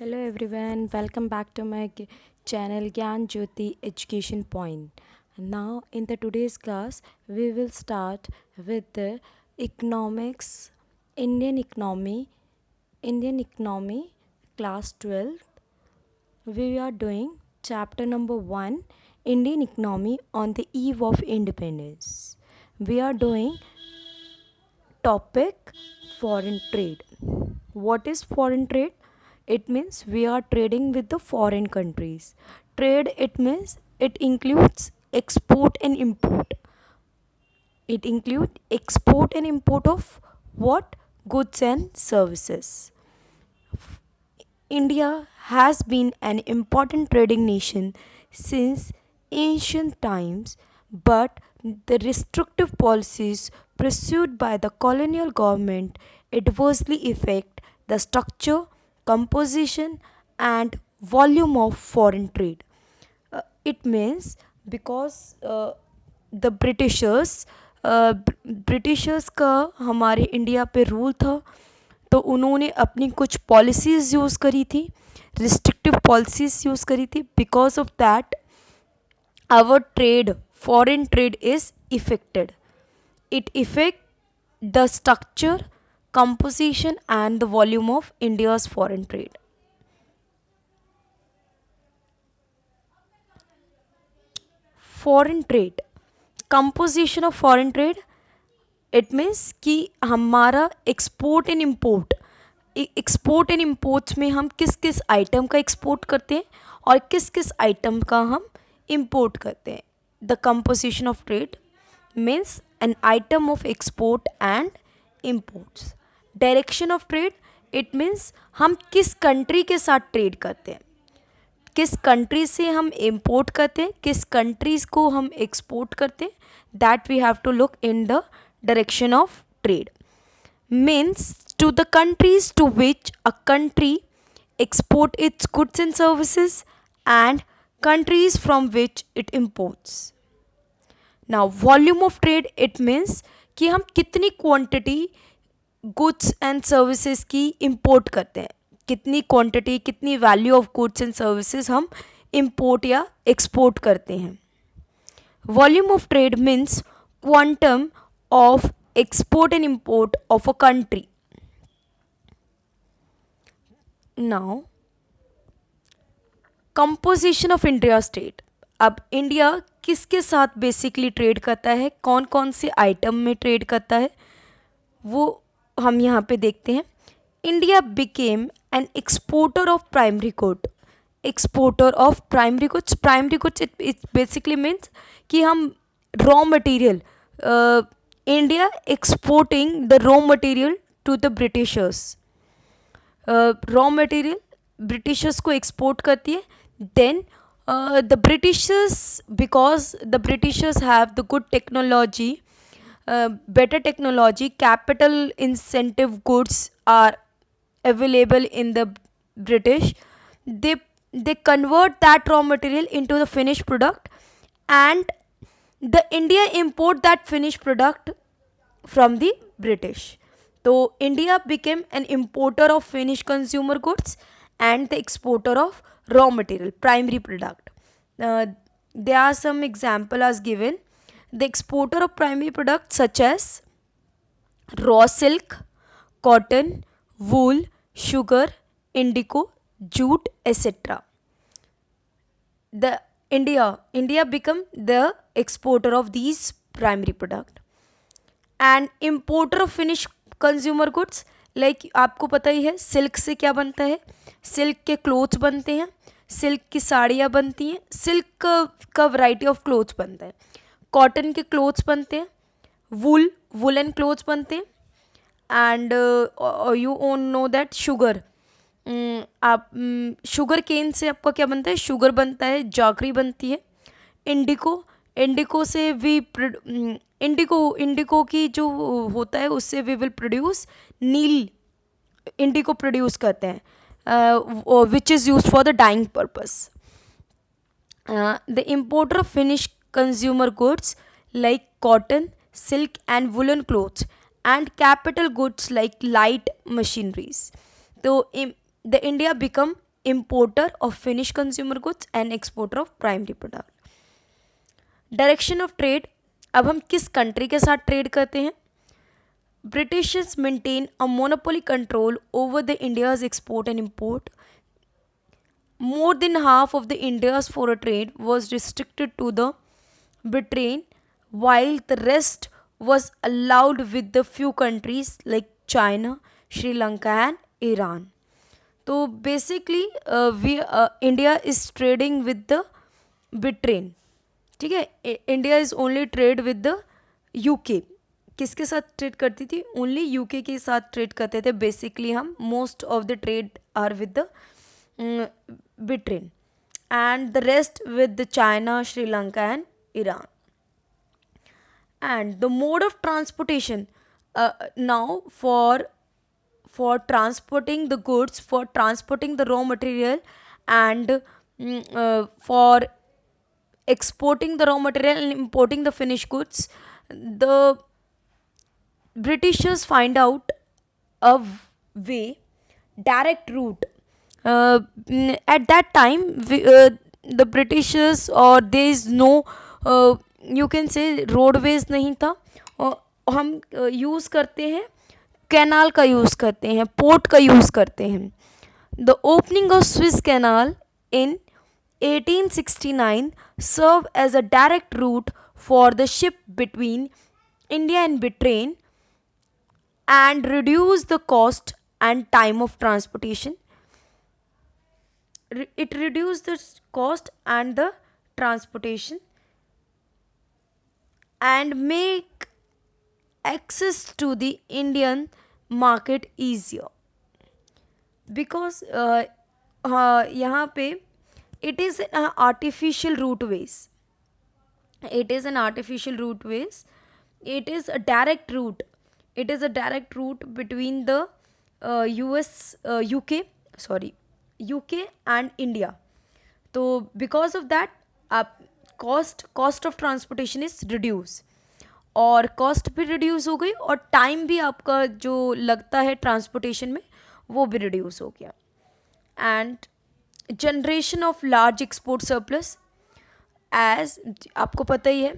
Hello everyone, welcome back to my channel Gyan Jyoti Education Point. Now in the today's class we will start with the economics, Indian economy, Indian economy class 12. We are doing chapter number 1, Indian economy on the eve of independence. We are doing topic foreign trade. What is foreign trade? It means we are trading with the foreign countries. Trade, it means it includes export and import. It includes export and import of what? Goods and services. India has been an important trading nation since ancient times, but the restrictive policies pursued by the colonial government adversely affect the structure, composition, and volume of foreign trade. It means because the Britishers का हमारे India पे rule था, तो उन्होंने अपनी कुछ policies use करी थी, रिस्ट्रिक्टिव पॉलिसीज़ यूज़ करी थी. Because of that our trade, foreign trade is affected. It affect the structure, composition and the volume of India's foreign trade. Foreign trade, composition of foreign trade, it means कि हमारा export and imports में हम किस किस item का export करते हैं और किस किस आइटम का हम इम्पोर्ट करते हैं. The composition of trade means an item of export and imports. Direction of trade, it means हम किस कंट्री के साथ ट्रेड करते हैं, किस कंट्री से हम इम्पोर्ट करते हैं, किस कंट्रीज़ को हम एक्सपोर्ट करते हैं. That we have to look in the direction of trade. Means to the countries to which a country export its goods and services and countries from which it imports. Now volume of trade, it means कि हम कितनी quantity goods and services की import करते हैं, कितनी quantity, कितनी value of goods and services हम import या export करते हैं. Volume of trade means quantum of export and import of a country. Now composition of India's trade. अब इंडिया किसके साथ बेसिकली ट्रेड करता है, कौन कौन से आइटम में ट्रेड करता है, वो हम यहाँ पे देखते हैं. India became an exporter of primary good. Exporter of primary goods. Primary goods it basically means कि हम raw material, India exporting the raw material to the Britishers. Raw material Britishers को export करती है. Then the Britishers, because the Britishers have the good technology, better technology, capital incentive goods are available in the British. They convert that raw material into the finished product, and the India import that finished product from the British. So India became an importer of finished consumer goods and the exporter of raw material, primary product. There are some example as given. The exporter of primary products such as raw silk, cotton, wool, sugar, indigo, jute, etc. The India become the exporter of these primary product. And importer of finished consumer goods, like आपको पता ही है silk से क्या बनता है, silk के clothes बनते हैं, सिल्क की साड़ियाँ बनती हैं, सिल्क का वैरायटी ऑफ क्लोथ्स बनता है, कॉटन के क्लोथ्स बनते हैं, वुलन क्लोथ्स बनते हैं. And you own know that sugar, आप शुगर केन से आपका क्या बनता है, शुगर बनता है, जागरी बनती है. इंडिको से भी इंडिको की जो होता है उससे we will produce neel. Indigo produce करते हैं, which is use for the dyeing purpose. The importer of finish consumer goods like cotton, silk and woollen clothes and capital goods like light machineries. तो the India become importer of finished consumer goods and exporter of primary product. Direction of trade, अब हम किस country के साथ trade करते हैं? Britishers maintain a monopoly control over the India's export and import. More than half of the India's foreign trade was restricted to the Britain, while the rest was allowed with the few countries like China, Sri Lanka and Iran. तो basically India is trading with the Britain. ठीक है, India is only trade with the UK. किसके साथ trade करती थी? Only UK के साथ trade करते थे. बेसिकली हम most of the trade are with the Britain and the rest with the China, Sri Lanka and Iran. And the mode of transportation, now for transporting the goods, for transporting the raw material, and for exporting the raw material and importing the finished goods, the Britishers find out a way, direct route. At that time, the Britishers, or there is no you can say roadways नहीं था. हम use करते हैं canal का use करते हैं, port का use करते हैं. The opening of Swiss canal in 1869 served as a direct route for the ship between India and Britain and reduced the cost and time of transportation. It reduced the cost and the transportation and make access to the Indian market easier. Because यहाँ पे it is an artificial route ways. It is an artificial route ways. It is a direct route. It is a direct route between the UK and India. तो because of that आप cost of transportation is reduce, और cost भी reduce हो गई और time भी आपका जो लगता है transportation में वो भी reduce हो गया. And generation of large export surplus, as आपको पता ही है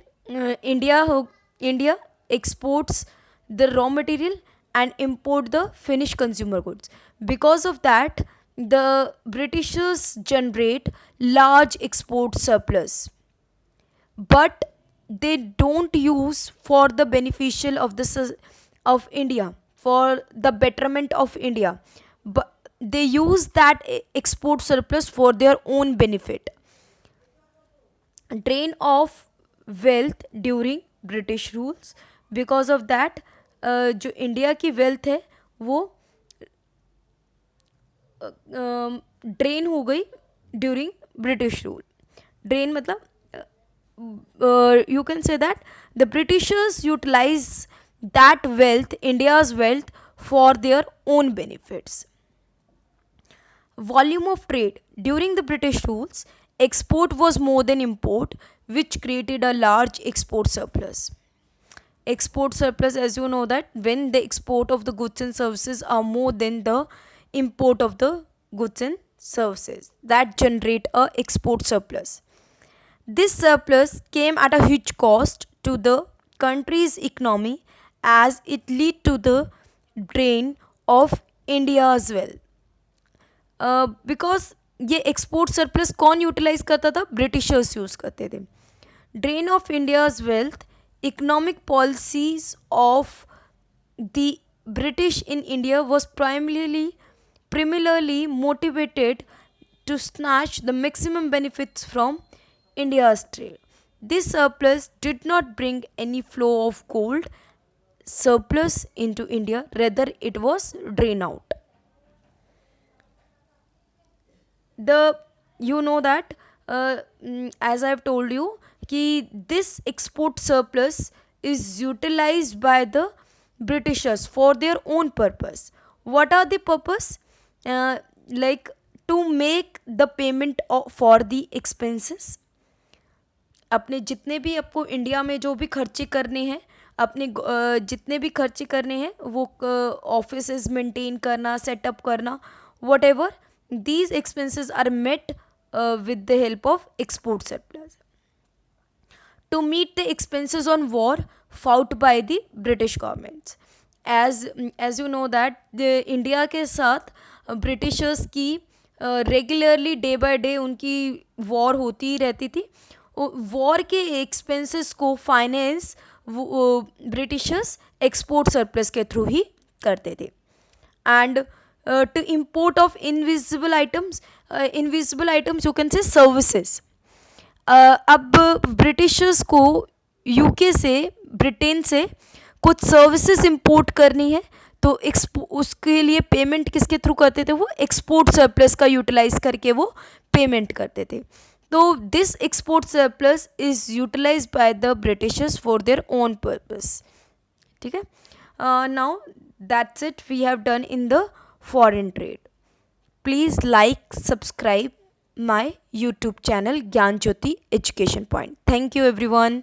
India exports the raw material and import the finished consumer goods. Because of that, the Britishers generate large export surplus, but they don't use for the beneficial of India, for the betterment of India, but they use that export surplus for their own benefit. Drain of wealth during British rules. Because of that, जो India की wealth है वो drain हो गई during British rule. Drain मतलब you can say that the Britishers utilize that wealth, India's wealth, for their own benefits. Volume of trade during the British rules, export was more than import, which created a large export surplus. Export surplus, as you know, that when the export of the goods and services are more than the import of the goods and services, that generate a export surplus. This surplus came at a huge cost to the country's economy, as it led to the drain of India as well. Because ये export surplus कौन utilise करता था? Britishers use करते थे. Drain of India's wealth, economic policies of the British in India was primarily motivated to snatch the maximum benefits from India's trade. This surplus did not bring any flow of gold surplus into India, rather it was drained out. You know that as I have told you कि this export surplus is utilized by the Britishers for their own purpose. What are the purpose? Like to make the payment for the expenses. अपने जितने भी आपको India में जो भी खर्चे करने हैं, अपने जितने भी खर्चे करने हैं वो ऑफिसेज मेंटेन करना, सेटअप करना, what ever, these expenses are met with the help of export surplus. To meet the expenses on war fought by the British governments, as you know that the India के साथ Britishers की regularly day by day उनकी war होती ही रहती थी. War के expenses को finance Britishers export surplus के थ्रू ही करते थे. And to import of invisible items, you can say services. अब ब्रिटिशर्स को यूके से, ब्रिटेन से कुछ सर्विसेज इंपोर्ट करनी है तो उसके लिए पेमेंट किसके थ्रू करते थे, वो एक्सपोर्ट सरप्लस का यूटिलाइज करके वो पेमेंट करते थे. तो this export surplus is utilise by the Britishers for their own purpose. ठीक है. Now that's it, we have done in the foreign trade. Please like, subscribe my YouTube channel Gyan Jyoti Education Point. Thank you everyone.